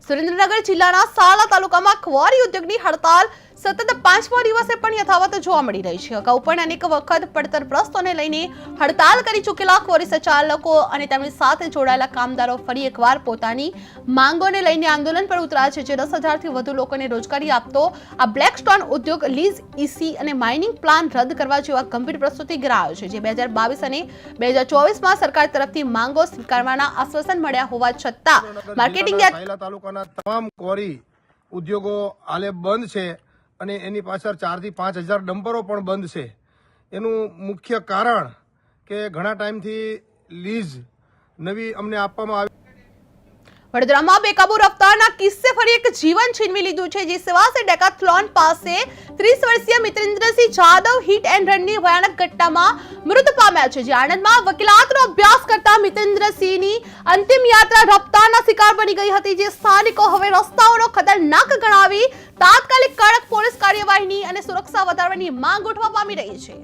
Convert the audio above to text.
સુરેન્દ્રનગર જિલ્લાના સાલા તાલુકામાં ક્વોરી ઉદ્યોગની હડતાલ સતત 5મા દિવસે પણ યથાવત જોવા મળી રહી છે। અગાઉ પણ અનેક વખત પડતરગ્રસ્તોને લઈને હડતાલ કરી ચૂકેલા ક્વોરી સંચાલકો અને તેમની સાથે જોડાયેલા કામદારો ફરી એકવાર પોતાની માંગોને લઈને આંદોલન પર ઉતર્યા છે, જે 10,000થી વધુ લોકોને રોજગારી આપતો આ બ્લેક સ્ટોન ઉદ્યોગ લીઝ, ઈસી અને માઇનિંગ પ્લાન રદ કરવા જેવા ગંભીર પ્રસ્તુતિ કરાયો છે, જે 2022 અને 2024માં સરકાર તરફથી માંગો સ્વીકારવાના આશ્વાસન મળ્યા હોવા છતાં માર્કેટિંગ સાયલા તાલુકાના તમામ ક્વોરી ઉદ્યોગો હાલે બંધ છે અને એની પાછળ 4,000 થી 5,000 ડમ્પરો પણ બંધ છે। એનું મુખ્ય કારણ કે ઘણા ટાઈમથી લીઝ નવી અમને આપવામાં આવી। વડોદરામાં બેકાબુ રફતારના કિસ્સે ફરી એક જીવન છીનવી લીધું છે, જે સેવાસે ડેકાથ્લોન પાસે 30 વર્ષીય મિત્રેન્દ્રસિંહ જાદવ હિટ એન્ડ રનની ભયાનક ઘટનામાં મૃત્યુ પામ્યા છે। જે આણંદમાં વકીલાતનો અભ્યાસ કરતા મિત્રેન્દ્રસિંહની અંતિમ યાત્રા રફતારના શિકાર બની ગઈ હતી, જે સ્થાનિકો હવે રસ્તાઓનો ખતરનાક ગણાવી તાત્કાલિક કડક પોલીસ કાર્યવાહીની અને સુરક્ષા વધારવાની માંગ ઉઠવા પામી રહી છે।